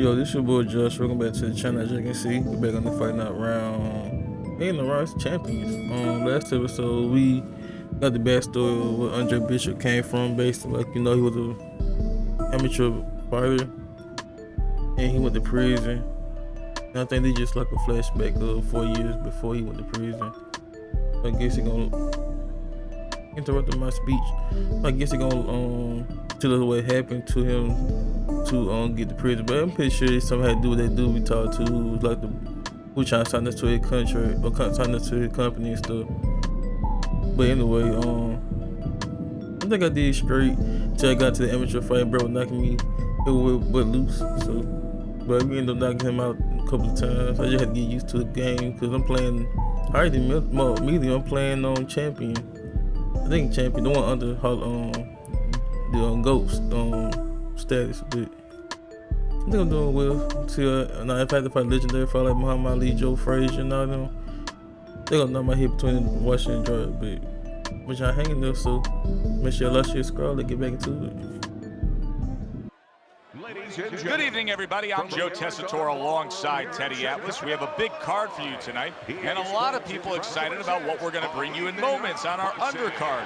Yo, this your boy Josh. Welcome back to the channel. As you can see, we're back on the Fight Night round. In the Rise Champions. Last episode we got the backstory of where Andre Bishop came from. Basically, like, you know, he was an amateur fighter and he went to prison. And I think they just like a flashback of 4 years before he went to prison. I guess he gonna interrupt my speech. I guess he gonna tell us what happened to him to get to prison, but I'm pretty sure something had to do with that dude we talked to who was like who trying to sign us to his country or sign us to his company and stuff. But anyway, I think I did straight till I got to the amateur fight. Bro was knocking me but loose, so but we ended up knocking him out a couple of times. I just had to get used to the game because I'm playing medium. I'm playing on champion. I think champion, the one under the GOAT status, but I think I'm doing well. Now if I had to fight legendary fight like Muhammad Ali, Joe Frazier, and all them, they gonna knock my head between Washington and Jordan, but y'all hanging there, so make sure y'all share, scroll, and get back into it. Good evening, everybody. I'm Joe Tessitore alongside Teddy Atlas. We have a big card for you tonight, and a lot of people excited about what we're going to bring you in moments on our undercard.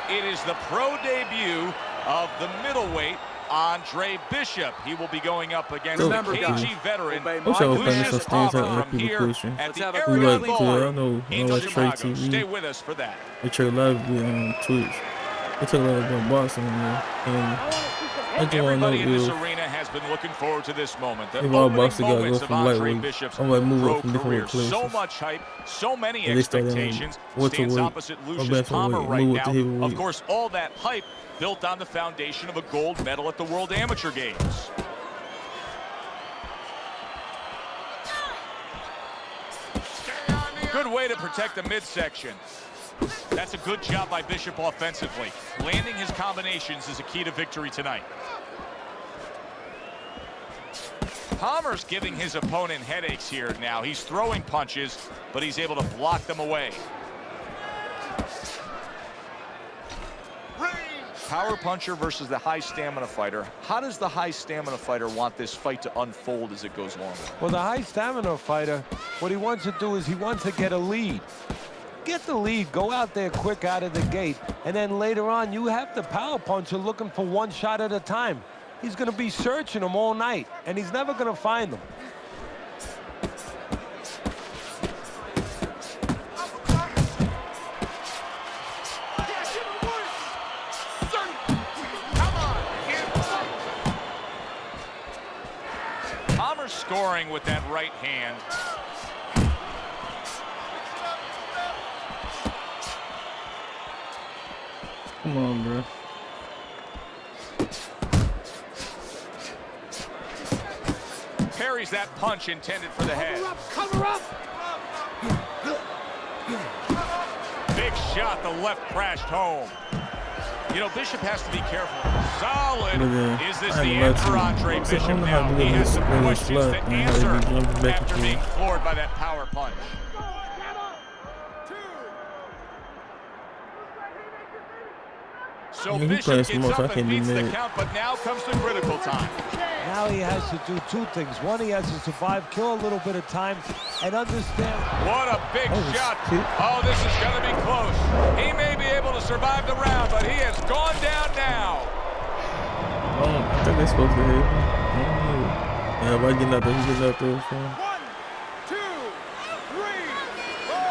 It is the pro debut of the middleweight Andre Bishop. He will be going up against the KG veteran Lucius Palmer from here at the Area Ball in Chicago. Stay with us for that. We check live on Twitch. We talk a lot about boxing and I just want to know in this arena has been looking forward to this moment. The all boxing guys moments go of from Andre lightweight. Bishop's I'm like move up pro from different career. places. So much hype, so many And expectations. Stands opposite Lucius Palmer right now. Of course, all that hype built on the foundation of a gold medal at the World Amateur Games. Good way to protect the midsection. That's a good job by Bishop offensively. Landing his combinations is a key to victory tonight. Palmer's giving his opponent headaches here now. He's throwing punches, but he's able to block them away. Power puncher versus the high stamina fighter. How does the high stamina fighter want this fight to unfold as it goes along? Well, the high stamina fighter, what he wants to do is he wants to get a lead. Get the lead, go out there quick out of the gate, and then later on you have the power puncher looking for one shot at a time. He's going to be searching them all night, and he's never going to find them. Palmer scoring with that right hand. Come on, bro. Parries that punch intended for the head. Cover up! Big shot, the left crashed home. You know, Bishop has to be careful. Solid. Is this the end for Andre Bishop now? He has some questions to answer after being floored by that power punch. So Bishop gets up and beats the count, but now comes the critical time. Now he has to do two things. One, he has to survive, kill a little bit of time, and understand. What a big shot. Oh, this is going to be close. He may be able to survive the round, but he has gone down now. I think they're supposed to hit. Yeah, if I get out there, he gets out there. So. 1, 2, 3, 4.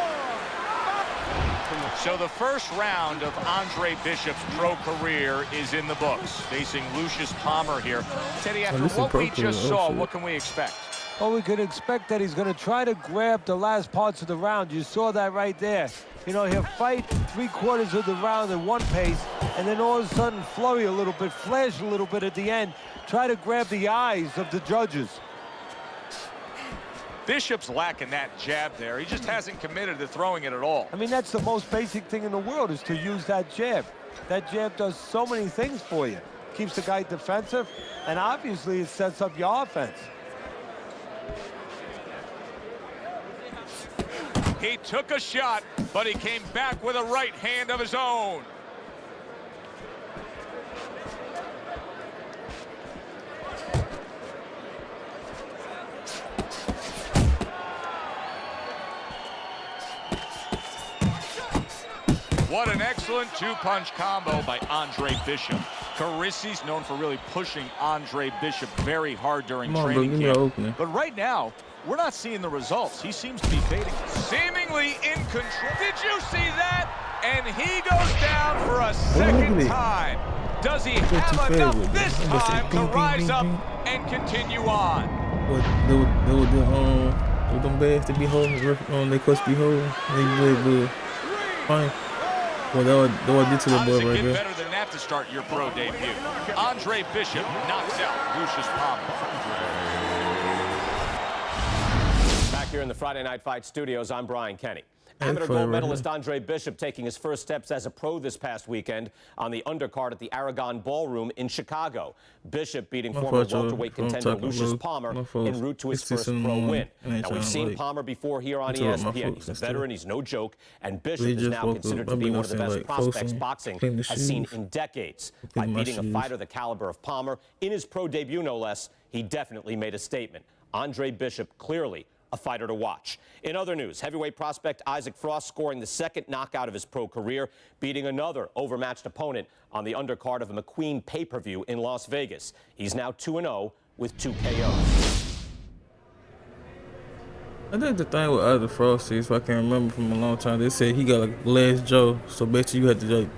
So the first round of Andre Bishop's pro career is in the books, facing Lucius Palmer here. Teddy, after what we just saw, what can we expect? Well, we could expect that he's going to try to grab the last parts of the round. You saw that right there. You know, he'll fight 3/4 of the round at one pace, and then all of a sudden flurry a little bit, flash a little bit at the end, try to grab the eyes of the judges. Bishop's lacking that jab there. He just hasn't committed to throwing it at all. I mean, that's the most basic thing in the world, is to use that jab. That jab does so many things for you. Keeps the guy defensive, and obviously it sets up your offense. He took a shot, but he came back with a right hand of his own. What an excellent two-punch combo by Andre Bishop. Carisi's known for really pushing Andre Bishop very hard during training camp. But right now, we're not seeing the results. He seems to be fading. Seemingly in control. Did you see that? And he goes down for a second time. Does he have enough this time to rise up and continue on? With them bags to be holding, they coach be holding. They really good. Fine. Well, that what I did to the boy right there. Better than that to start your pro debut. Andre Bishop knocks out Lucius Palmer. Back here in the Friday Night Fight studios, I'm Brian Kenny. Amateur gold medalist Andre Bishop taking his first steps as a pro this past weekend on the undercard at the Aragon Ballroom in Chicago. Bishop beating former welterweight contender Lucius Palmer en route to his first pro win. Now, we've seen Palmer before here on ESPN. He's a veteran, he's no joke, and Bishop is now considered to be one of the best prospects boxing has seen in decades. By beating a fighter the caliber of Palmer in his pro debut, no less, he definitely made a statement. Andre Bishop clearly a fighter to watch. In other news, heavyweight prospect Isaac Frost scoring the second knockout of his pro career, beating another overmatched opponent on the undercard of a McQueen pay-per-view in Las Vegas. He's now 2-0 with 2 KOs. I think the thing with Isaac Frost is, if I can remember from a long time, they said he got like last jaw, so basically you had to like,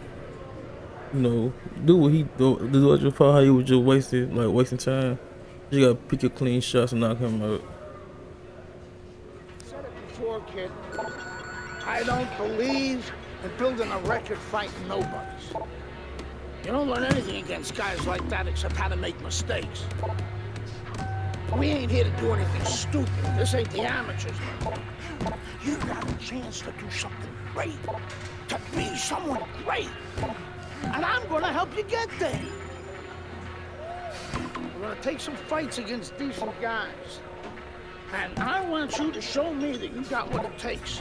you know, do what he do what you how he was just wasting time. You gotta pick your clean shots and knock him out. Kid, I don't believe in building a record fighting nobodies. You don't learn anything against guys like that except how to make mistakes. We ain't here to do anything stupid. This ain't the amateurs. You got a chance to do something great, to be someone great, and I'm gonna help you get there. We're gonna take some fights against decent guys. And I want you to show me that you got what it takes.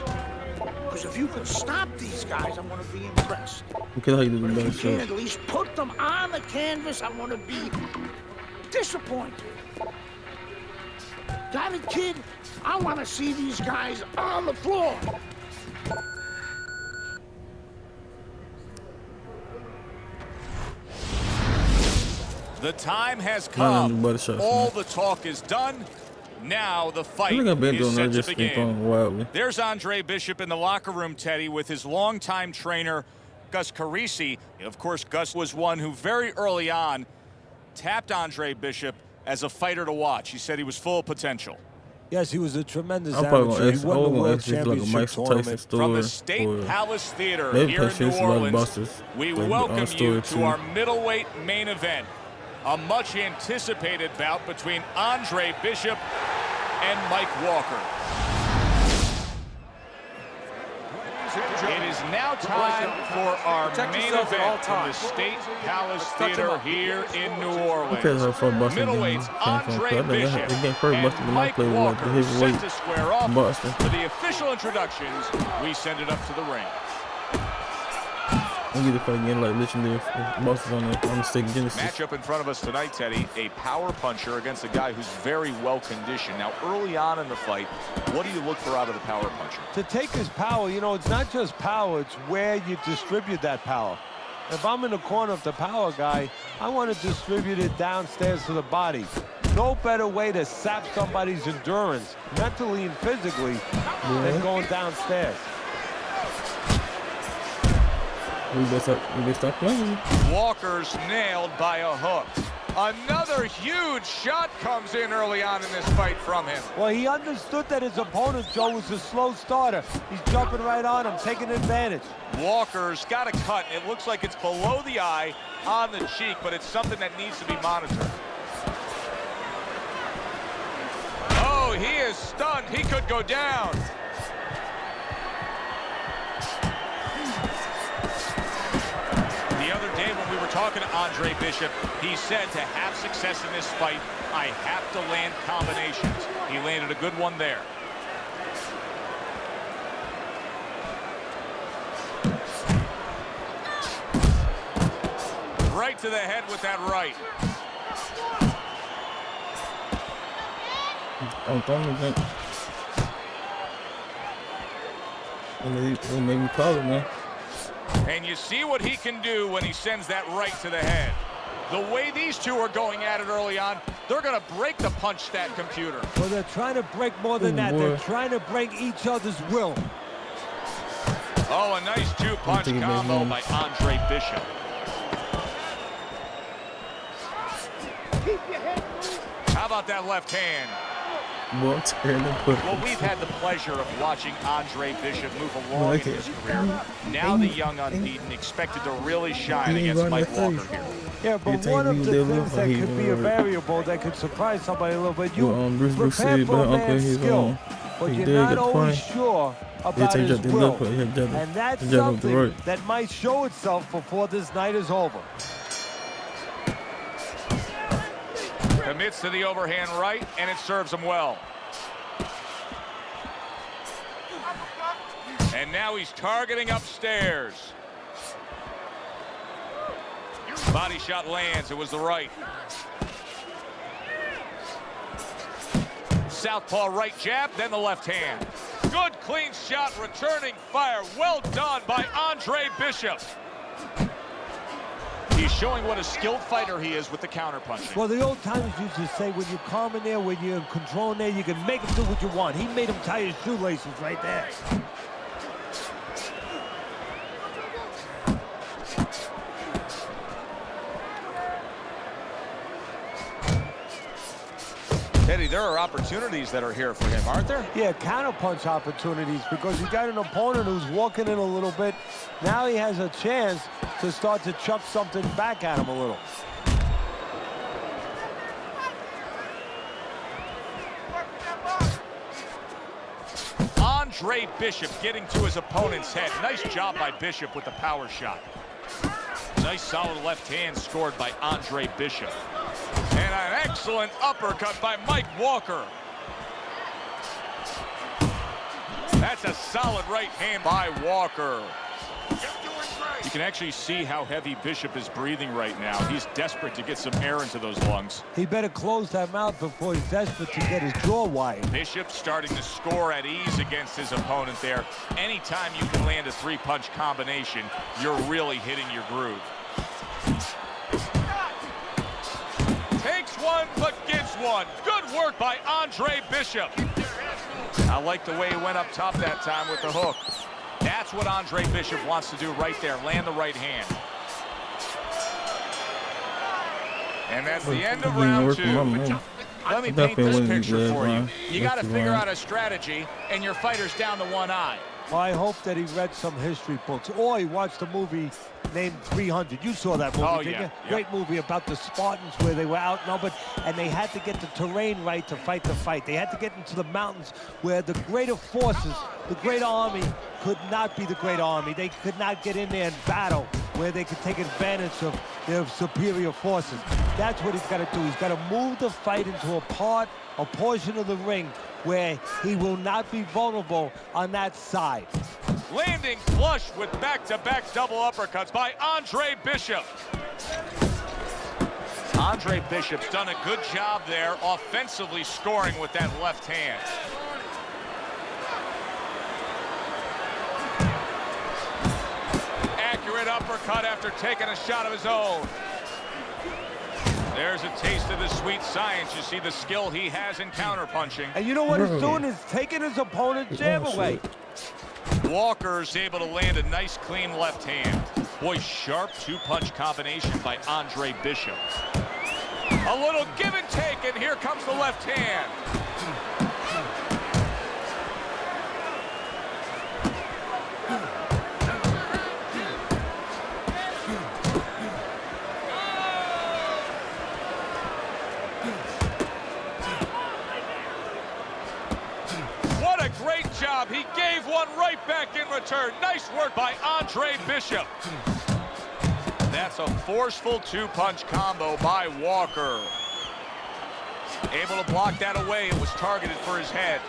Because if you can stop these guys, I'm going to be impressed. Okay, how you do but if you can at least put them on the canvas, I'm going to be disappointed. Got it, kid? I want to see these guys on the floor. The time has come. All the talk is done. Now the fight is set to begin. There's Andre Bishop in the locker room, Teddy, with his longtime trainer, Gus Carisi. Of course, Gus was one who very early on tapped Andre Bishop as a fighter to watch. He said he was full of potential. Yes, he was a tremendous amateur. He won the World Championship tournament. From the State Palace Theater here in New Orleans, we welcome you to our middleweight main event. A much anticipated bout between Andre Bishop and Mike Walker. It is now time for our main event from the State Palace Theater here in New Orleans. Middleweights Andre Bishop and Mike Walker set to square off. For the official introductions, we send it up to the ring. I'm gonna fight again like legendary bosses on the State Genesis. Matchup in front of us tonight, Teddy. A power puncher against a guy who's very well conditioned. Now, early on in the fight, what do you look for out of the power puncher? To take his power, you know, it's not just power, it's where you distribute that power. If I'm in the corner of the power guy, I want to distribute it downstairs to the body. No better way to sap somebody's endurance, mentally and physically, than going downstairs. We better stop playing. Walker's nailed by a hook. Another huge shot comes in early on in this fight from him. Well, he understood that his opponent, Joe, was a slow starter. He's jumping right on him, taking advantage. Walker's got a cut. It looks like it's below the eye on the cheek, but it's something that needs to be monitored. Oh, he is stunned. He could go down. Talking to Andre Bishop, he said to have success in this fight, I have to land combinations. He landed a good one there. Right to the head with that right. It made me call it, man. And you see what he can do when he sends that right to the head. The way these two are going at it early on, they're going to break the punch stat computer. Well, they're trying to break more than that. They're trying to break each other's will. Oh, a nice two-punch combo by Andre Bishop. How about that left hand? Well, we've had the pleasure of watching Andre Bishop move along in his career. Now the young unbeaten expected to really shine against Mike Walker here. Yeah, but one of the things that could be a variable that could surprise somebody a little bit, you prepare for a man's skill, but you're not always sure about his will. And that's something that might show itself before this night is over. Commits to the overhand right, and it serves him well. And now he's targeting upstairs. Body shot lands. It was the right. Southpaw right jab, then the left hand. Good clean shot, returning fire. Well done by Andre Bishop. He's showing what a skilled fighter he is with the counterpunching. Well, the old timers used to say, when you're calm in there, when you're in control in there, you can make him do what you want. He made him tie his shoelaces right there. Teddy, there are opportunities that are here for him, aren't there? Yeah, counterpunch opportunities, because you got an opponent who's walking in a little bit. Now he has a chance to start to chuck something back at him a little. Andre Bishop getting to his opponent's head. Nice job by Bishop with the power shot. Nice solid left hand scored by Andre Bishop. And an excellent uppercut by Mike Walker. That's a solid right hand by Walker. You can actually see how heavy Bishop is breathing right now. He's desperate to get some air into those lungs. He better close that mouth before he's desperate to get his jaw wide. Bishop starting to score at ease against his opponent there. Anytime you can land a three-punch combination, you're really hitting your groove. Takes one, but gives one. Good work by Andre Bishop. I like the way he went up top that time with the hook. That's what Andre Bishop wants to do right there, land the right hand. And that's the end of round two. Let me paint this picture for you. You got to figure out a strategy, and your fighter's down to one eye. Well, I hope that he read some history books, or he watched a movie named 300. You saw that movie, didn't you? Great movie about the Spartans where they were outnumbered, and they had to get the terrain right to fight the fight. They had to get into the mountains where the greater forces, the great army, could not be the great army. They could not get in there and battle where they could take advantage of their superior forces. That's what he's got to do. He's got to move the fight into a portion of the ring where he will not be vulnerable on that side. Landing flush with back-to-back double uppercuts by Andre Bishop. Andre Bishop's done a good job there offensively scoring with that left hand. Accurate uppercut after taking a shot of his own. There's a taste of the sweet science. You see the skill he has in counterpunching. And you know what he's doing is taking his opponent's jab away. Walker's able to land a nice clean left hand. Boy, sharp two-punch combination by Andre Bishop. A little give and take, and here comes the left hand. What a great job. He gave one right back in return. Nice work by Andre Bishop. That's a forceful two-punch combo by Walker. Able to block that away. It was targeted for his head.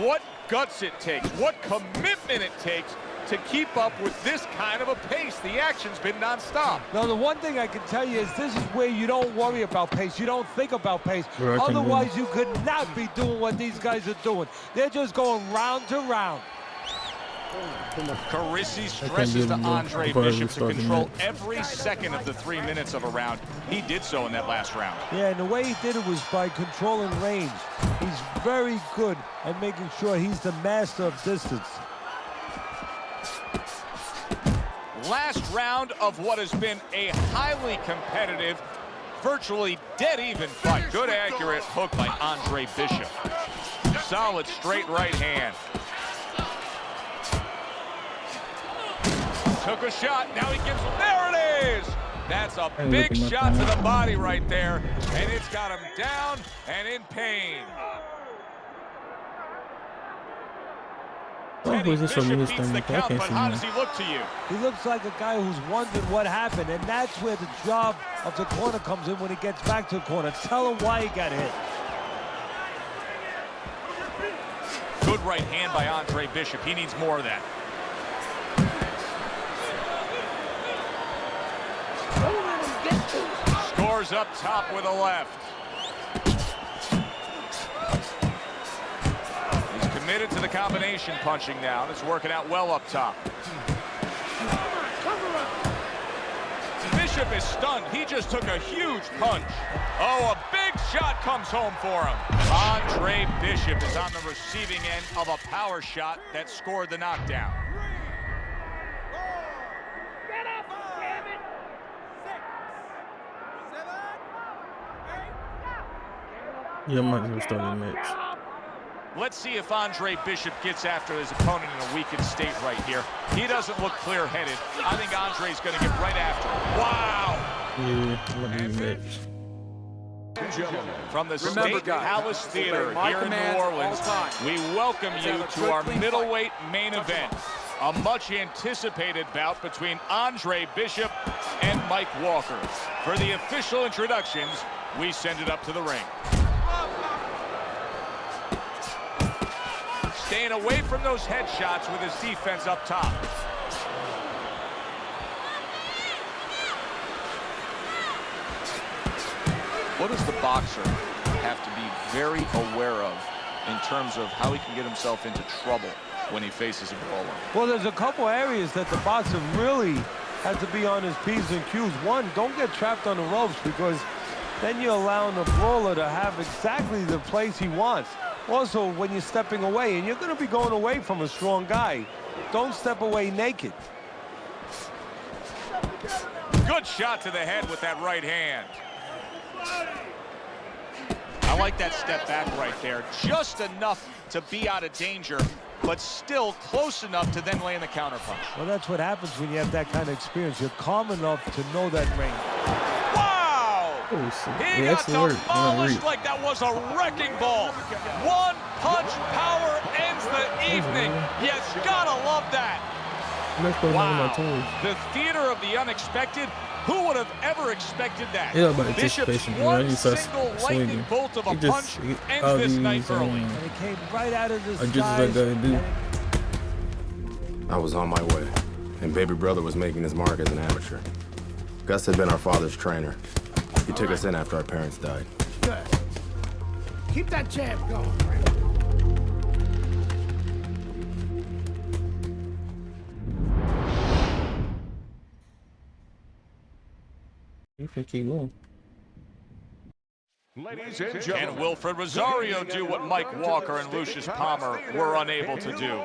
What guts it takes, what commitment it takes to keep up with this kind of a pace. The action's been nonstop. Now, the one thing I can tell you is this is where you don't worry about pace. You don't think about pace. Otherwise, you could not be doing what these guys are doing. They're just going round to round. Carisi stresses to Andre Bishop to control every second of the 3 minutes of a round. He did so in that last round. Yeah, and the way he did it was by controlling range. He's very good at making sure he's the master of distance. Last round of what has been a highly competitive, virtually dead-even fight. Good accurate hook by Andre Bishop. Solid straight right hand. Took a shot, now he gives, there it is! That's a big shot to the body right there, and it's got him down and in pain. Teddy Bishop beats the count, but how does he look to you? He looks like a guy who's wondering what happened, and that's where the job of the corner comes in when he gets back to the corner. Tell him why he got hit. Good right hand by Andre Bishop. He needs more of that. Scores up top with a left. He's committed to the combination punching now. It's working out well up top. Bishop is stunned. He just took a huge punch. Oh, a big shot comes home for him. Andre Bishop is on the receiving end of a power shot that scored the knockdown. Get up, damn it! 6, 7, 8. Yeah, I might just start the match. Let's see if Andre Bishop gets after his opponent in a weakened state right here. He doesn't look clear-headed. I think Andre's going to get right after him. Wow! Yeah, I'm gonna do the match. From the State Palace Theater here in New Orleans, we welcome you to our middleweight main event. A much-anticipated bout between Andre Bishop and Mike Walker. For the official introductions, we send it up to the ring. Staying away from those headshots with his defense up top. What does the boxer have to be very aware of in terms of how he can get himself into trouble when he faces a brawler? Well, there's a couple areas that the boxer really has to be on his P's and Q's. One, don't get trapped on the ropes, because then you're allowing the brawler to have exactly the place he wants. Also, when you're stepping away, and you're going to be going away from a strong guy, don't step away naked. Good shot to the head with that right hand. I like that step back right there. Just enough to be out of danger, but still close enough to then land the counterpunch. Well, that's what happens when you have that kind of experience. You're calm enough to know that range. Wow! Oh, He yeah, got demolished like that was a wrecking ball. One punch power ends the evening. You gotta love that. Wow. The theater of the unexpected. Who would have ever expected that? Yeah, about Bishop's anticipation, one he starts single lightning swinging. bolt of a He just- punch all ends this these, night early. And it came right out of the I just like that dude. I was on my way, and baby brother was making his mark as an amateur. Gus had been our father's trainer. He took us in after our parents died. Good. Keep that jab going. You can keep going. Ladies and gentlemen. And Wilfred Rosario do what Mike Walker and Lucius Palmer were unable to do.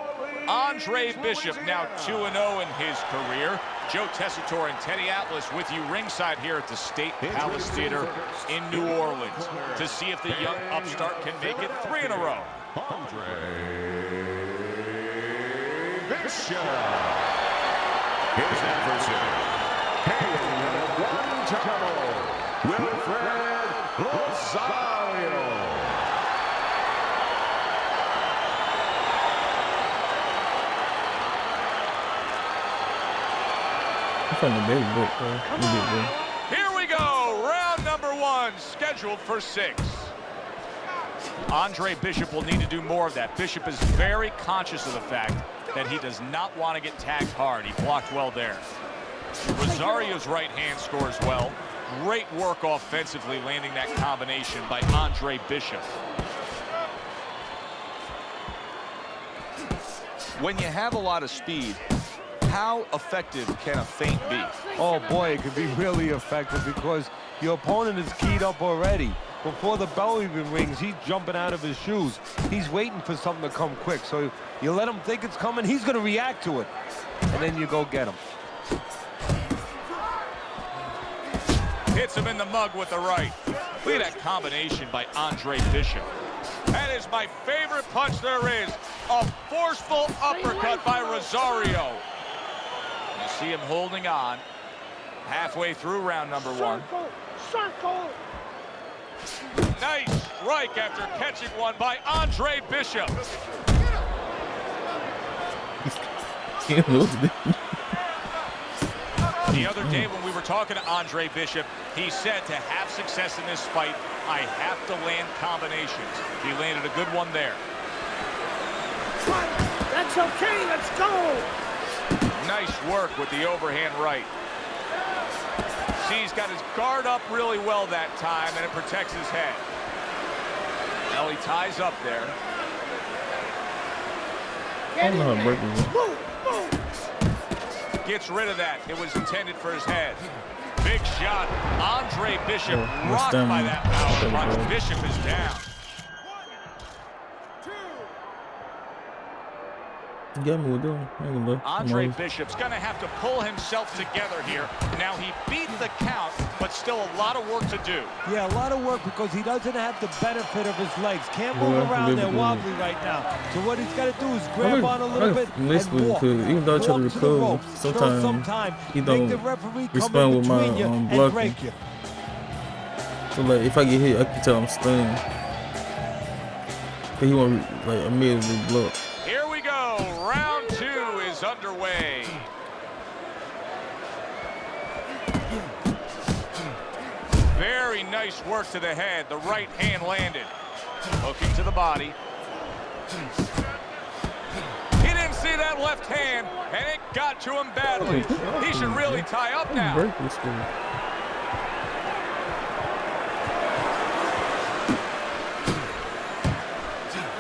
Andre Bishop now 2-0 in his career. Joe Tessitore and Teddy Atlas with you ringside here at the State Palace Theater in New Orleans to see if the young upstart can make it 3 in a row. Andre Bishop. His adversary, hailing out of Guantanamo, Wilfred Rosario. From the baby book, bro. Here we go, round number 1, scheduled for 6. Andre Bishop will need to do more of that. Bishop is very conscious of the fact that he does not want to get tagged hard. He blocked well there. Rosario's right hand scores well. Great work offensively landing that combination by Andre Bishop. when you have a lot of speed, how effective can a feint be? Oh, boy, it could be really effective because your opponent is keyed up already. Before the bell even rings, he's jumping out of his shoes. He's waiting for something to come quick. So you let him think it's coming, he's going to react to it. And then you go get him. Hits him in the mug with the right. Look at that combination by Andre Bishop. That is my favorite punch there is. A forceful uppercut by Rosario. You see him holding on. Halfway through round number one. Circle. Nice strike after catching one by Andre Bishop. The other day when we were talking to Andre Bishop, he said to have success in this fight, I have to land combinations. He landed a good one there. That's okay, let's go. Nice work with the overhand right. See, he's got his guard up really well that time, and it protects his head. Now he ties up there. I don't know how breaking it. Move. Gets rid of that. It was intended for his head. Big shot. Andre Bishop Oh, rocked by that power punch. bro. Bishop is down. You got me with them. I ain't gonna lie. Andre Nice. Bishop's going to have to pull himself together here. Now, he beat the count, but still a lot of work to do. Yeah, a lot of work because he doesn't have the benefit of his legs. Can't move Yeah, around yeah, there yeah. wobbly right now. So what he's got to do is grab on a little bit Miss and walk. because even though I try to Walk the recover, ropes. Show sometimes some time. he Make don't the referee come respond in with my between you and blocking. break you. So like if I get hit, I can tell I'm stunned. But he won't like immediately block. Here we go. Round two is underway. Very nice work to the head. The right hand landed. Hooking to the body. He didn't see that left hand, and it got to him badly. He should really tie up now. Break this thing.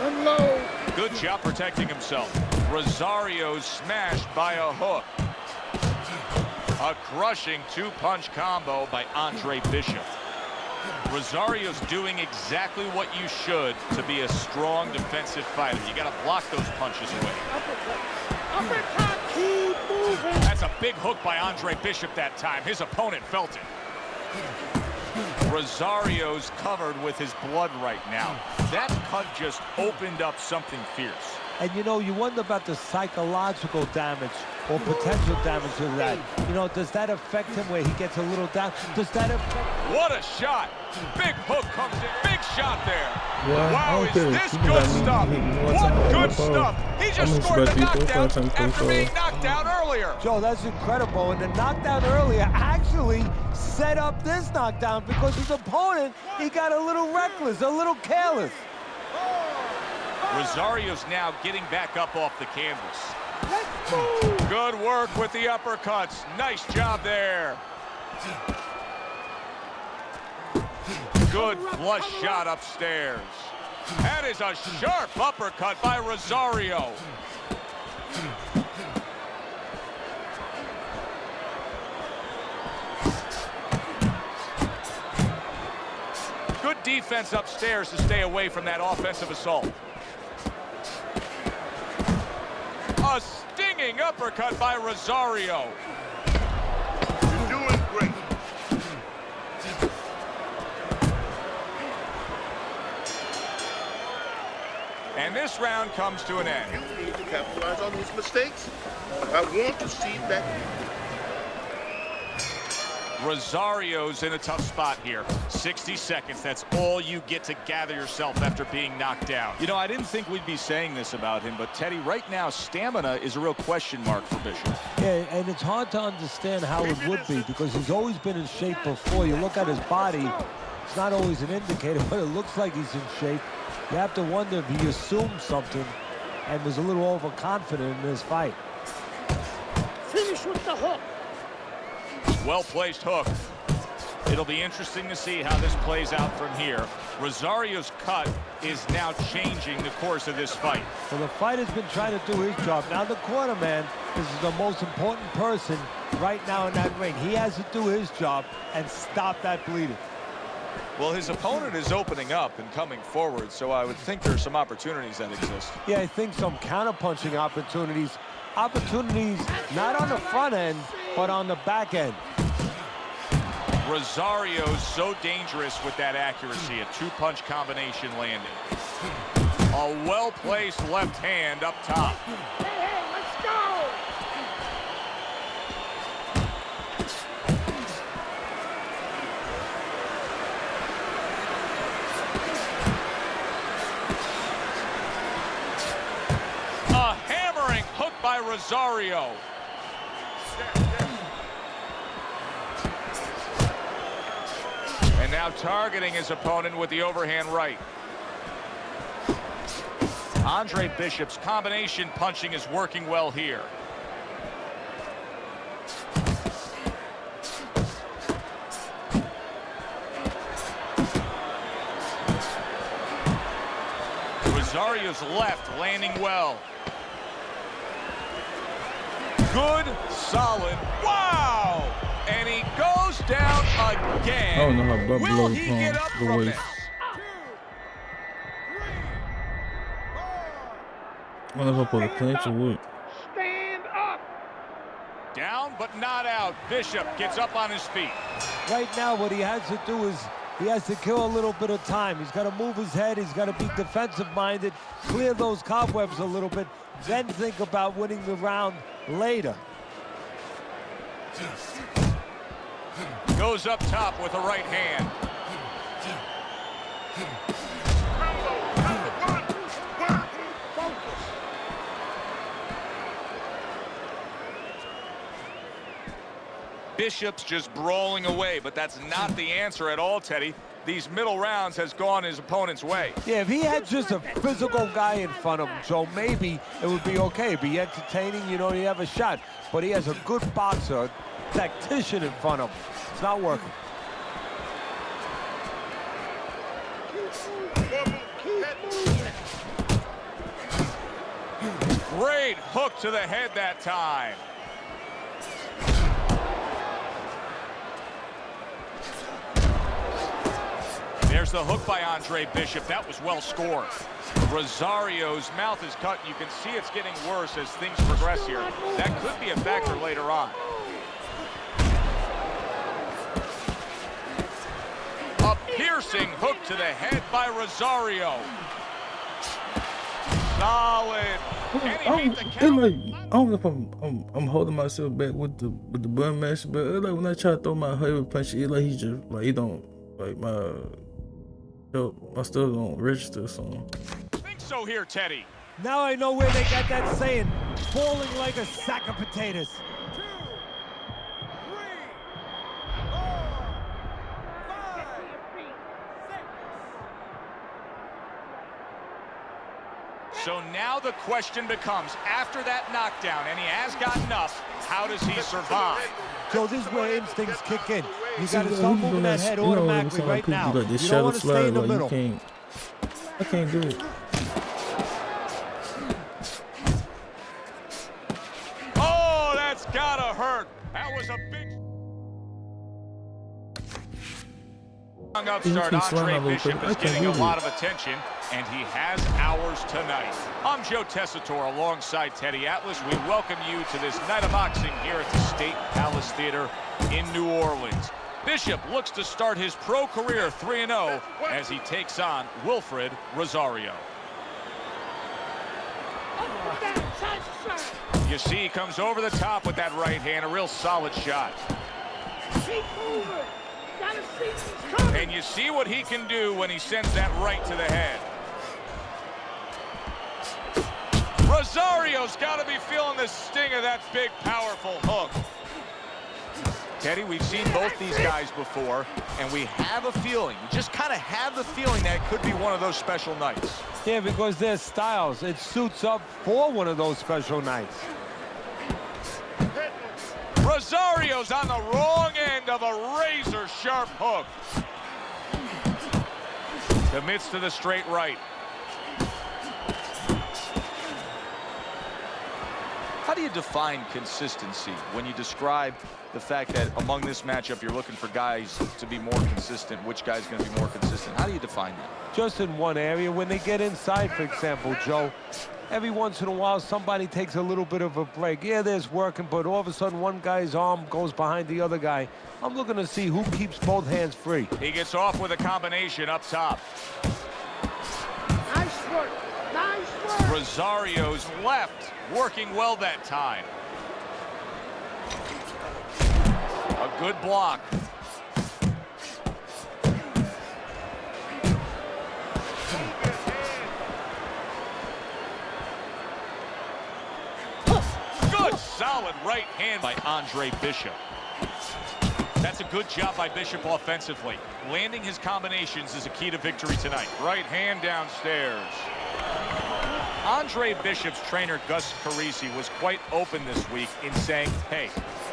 Unload. Good job protecting himself. Rosario smashed by a hook. A crushing two-punch combo by Andre Bishop. Rosario's doing exactly what you should to be a strong defensive fighter. You got to block those punches away. Uppercut. Keep moving. That's a big hook by Andre Bishop that time. His opponent felt it. Rosario's covered with his blood right now. That cut just opened up something fierce. And you know, you wonder about the psychological damage or potential damage of that. You know, does that affect him where he gets a little down? Does that affect... What a shot. Big hook comes in. Big shot there. Yeah, Wow, is this You good got me stuff? hit me one What time good on the phone. stuff. He I'm just gonna scored the respect you 4 or 5 knockdown times after before. being knocked down earlier. Joe, that's incredible. And the knockdown earlier actually set up this knockdown because his opponent, he got a little reckless, a little careless. Rosario's now getting back up off the canvas. Let's move. Good work with the uppercuts. Nice job there. Good flush shot upstairs. That is a sharp uppercut by Rosario. Good defense upstairs to stay away from that offensive assault. A stinging uppercut by Rosario. You're doing great. And this round comes to an end. You need to capitalize on those mistakes. I want to see that. Rosario's in a tough spot here. 60 seconds, that's all you get to gather yourself after being knocked down. You know, I didn't think we'd be saying this about him, but Teddy, right now, stamina is a real question mark for Bishop. Yeah, and it's hard to understand how it would be because he's always been in shape before. You look at his body, it's not always an indicator, but it looks like he's in shape. You have to wonder if he assumed something and was a little overconfident in this fight. Finish with the hook. Well-placed hook. It'll be interesting to see how this plays out from here. Rosario's cut is now changing the course of this fight. So the fighter's been trying to do his job. Now the cornerman is the most important person right now in that ring. He has to do his job and stop that bleeding. Well, his opponent is opening up and coming forward, so I would think there's some opportunities that exist. Yeah, I think some counter-punching opportunities. Opportunities not on the front end, but on the back end. Rosario's so dangerous with that accuracy. A two-punch combination landing. A well-placed left hand up top. Hey, let's go! A hammering hook by Rosario. And now targeting his opponent with the overhand right. Andre Bishop's combination punching is working well here. Rosario's left landing well. Good, solid, wow! And he goes down again. I don't know how butt Will blows he get up the from waist. this? I don't know if I put a clinch or what. Stand up! Down but not out. Bishop gets up on his feet. Right now, what he has to do is he has to kill a little bit of time. He's got to move his head. He's got to be defensive-minded, clear those cobwebs a little bit, then think about winning the round later. Goes up top with a right hand. Bishop's just brawling away, but that's not the answer at all, Teddy. These middle rounds has gone his opponent's way. Yeah, if he had just a physical guy in front of him, Joe, maybe it would be okay. Be entertaining, you know, you have a shot. But he has a good boxer, a tactician in front of him. It's not working. Great hook to the head that time. There's the hook by Andre Bishop. That was well scored. Rosario's mouth is cut. You can see it's getting worse as things progress here. That could be a factor later on. A piercing hook to the head by Rosario. Solid. And he beat the count. I don't know if I'm holding myself back with the bun mash, but it's like when I try to throw my heavy punch, it's like he just like he don't like my stuff don't register. So I think so here, Teddy. Now I know where they got that saying, falling like a sack of potatoes. 2, 3, 4, 5, 6. So now the question becomes, after that knockdown, and he has gotten up, how does he survive? Joe, this is where instincts kick in. You See, got to start moving that head automatically right now. Like this You don't want to shadow stay in slide, the like middle. I can't do it. Oh, that's gotta hurt. That was a big upstart. Andre Bishop is getting a lot of attention, and he has ours tonight. I'm Joe Tessitore alongside Teddy Atlas. We welcome you to this night of boxing here at the State Palace Theater in New Orleans. Bishop looks to start his pro career 3-0 as he takes on Wilfred Rosario. You see he comes over the top with that right hand, a real solid shot. Keep moving. Gotta see who's coming. And you see what he can do when he sends that right to the head. Rosario's got to be feeling the sting of that big, powerful hook. Teddy, we've seen both these guys before, and we have a feeling, we just kind of have the feeling that it could be one of those special nights. Yeah, because their styles, it suits up for one of those special nights. Rosario's on the wrong end of a razor-sharp hook. Commits to the straight right. How do you define consistency when you describe the fact that among this matchup you're looking for guys to be more consistent? Which guy's going to be more consistent? How do you define that? Just in one area. When they get inside, for example, Joe, every once in a while somebody takes a little bit of a break. Yeah, there's working, but all of a sudden one guy's arm goes behind the other guy. I'm looking to see who keeps both hands free. He gets off with a combination up top. Nice work. Nice work. Rosario's left working well that time. A good block. Good solid right hand by Andre Bishop. That's a good job by Bishop offensively. Landing his combinations is a key to victory tonight. Right hand downstairs. Andre Bishop's trainer, Gus Carisi, was quite open this week in saying, hey,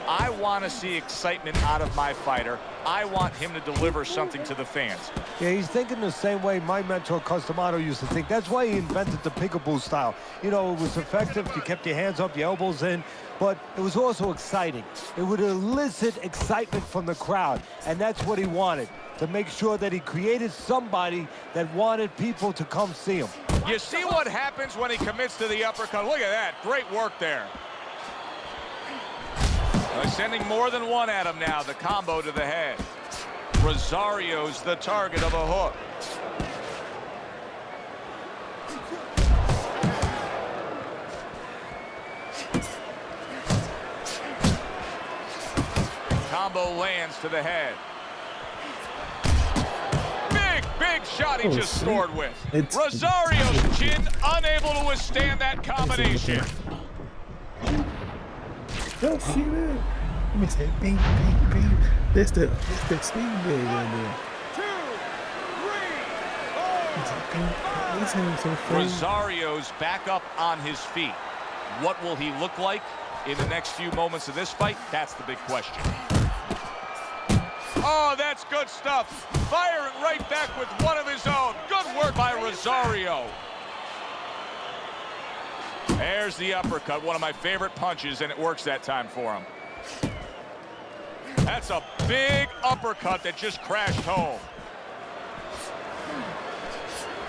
I want to see excitement out of my fighter. I want him to deliver something to the fans. Yeah, he's thinking the same way my mentor, Customato, used to think. That's why he invented the peekaboo style. You know, it was effective. You kept your hands up, your elbows in, but it was also exciting. It would elicit excitement from the crowd, and that's what he wanted, to make sure that he created somebody that wanted people to come see him. You see what happens when he commits to the uppercut. Look at that. Great work there. Sending more than one at him now. The combo to the head. Rosario's the target of a hook. Combo lands to the head. Big shot he just scored with. Rosario's chin unable to withstand that combination. Don't see that. Let me say, bing, bing, bing. That's the speed bag right there. 2, 3, 4. Rosario's back up on his feet. What will he look like in the next few moments of this fight? That's the big question. Oh, that's good stuff. Firing right back with one of his own. Good work by Rosario. There's the uppercut, one of my favorite punches, and it works that time for him. That's a big uppercut that just crashed home.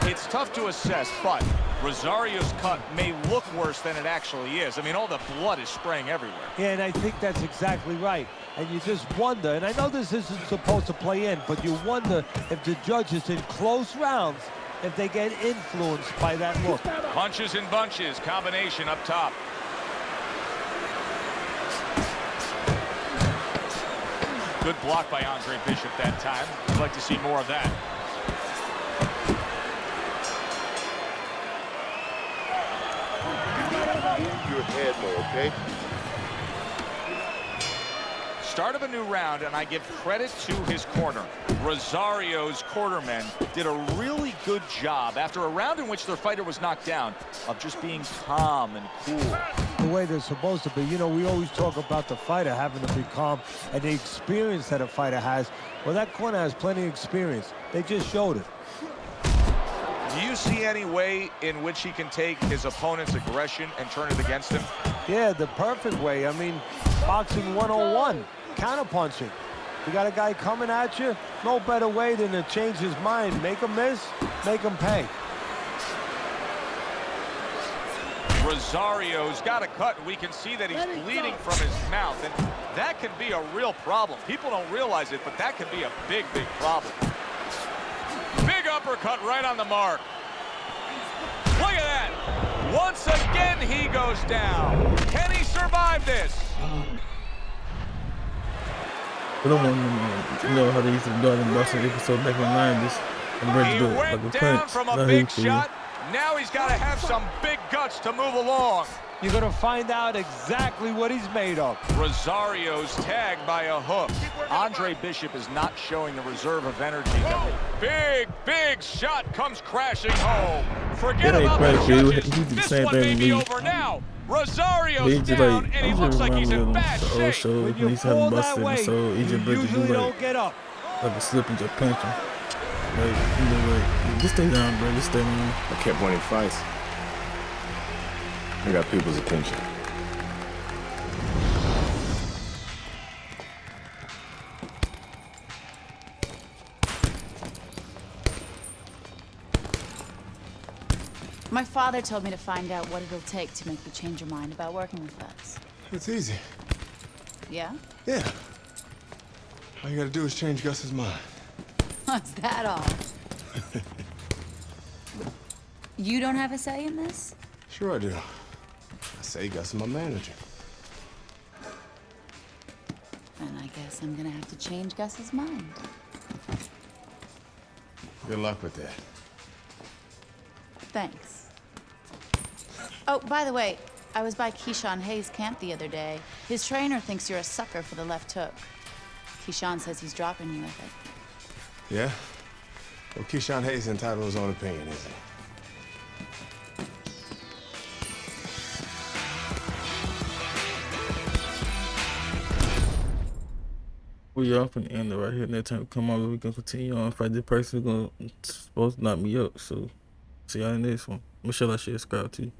It's tough to assess, but Rosario's cut may look worse than it actually is. I mean, all the blood is spraying everywhere. Yeah, and I think that's exactly right. And you just wonder, and I know this isn't supposed to play in, but you wonder if the judges in close rounds, if they get influenced by that look. Punches and bunches, combination up top. Good block by Andre Bishop that time. I'd like to see more of that. Move your head more, okay? Start of a new round, and I give credit to his corner. Rosario's cornermen did a really good job after a round in which their fighter was knocked down of just being calm and cool. The way they're supposed to be. You know, we always talk about the fighter having to be calm and the experience that a fighter has. Well, that corner has plenty of experience. They just showed it. Do you see any way in which he can take his opponent's aggression and turn it against him? Yeah, the perfect way. I mean, boxing 101, counterpunching. You got a guy coming at you, no better way than to change his mind. Make him miss, make him pay. Rosario's got a cut, and we can see that he's bleeding from his mouth, and that can be a real problem. People don't realize it, but that can be a big, big problem. Big uppercut right on the mark. Look at that. Once again, he goes down. Can he survive this? I don't want to know how they used to do it in boxing episode back in the 90s. I'm ready to do it like a He went down punch. from a big shot. Now he's got to have some big guts to move along. You're going to find out exactly what he's made of. Rosario's tagged by a hook. Andre Bishop is not showing the reserve of energy. Big shot comes crashing home. Forget about the judges. This one may be over now. Rosario's down, and he looks like he's in bad shape. When you fall that way, you usually don't get up. Like a slip and just punch him. Like, just stay down, bro. Just stay down. I kept winning fights. I got people's attention. My father told me to find out what it'll take to make you change your mind about working with us. It's easy. Yeah? Yeah. All you gotta do is change Gus's mind. Is that all? You don't have a say in this? Sure I do. I say Gus is my manager. Then I guess I'm gonna have to change Gus's mind. Good luck with that. Thanks. Oh, by the way, I was by Keyshawn Hayes' camp the other day. His trainer thinks you're a sucker for the left hook. Keyshawn says he's dropping you with it. Yeah? Well, Keyshawn Hayes is entitled to his own opinion, isn't he? We off and end it right here. Next time we come on, we can continue on. If I did person, supposed to knock me up. So, see y'all in this one. Make sure I share, subscribe to you.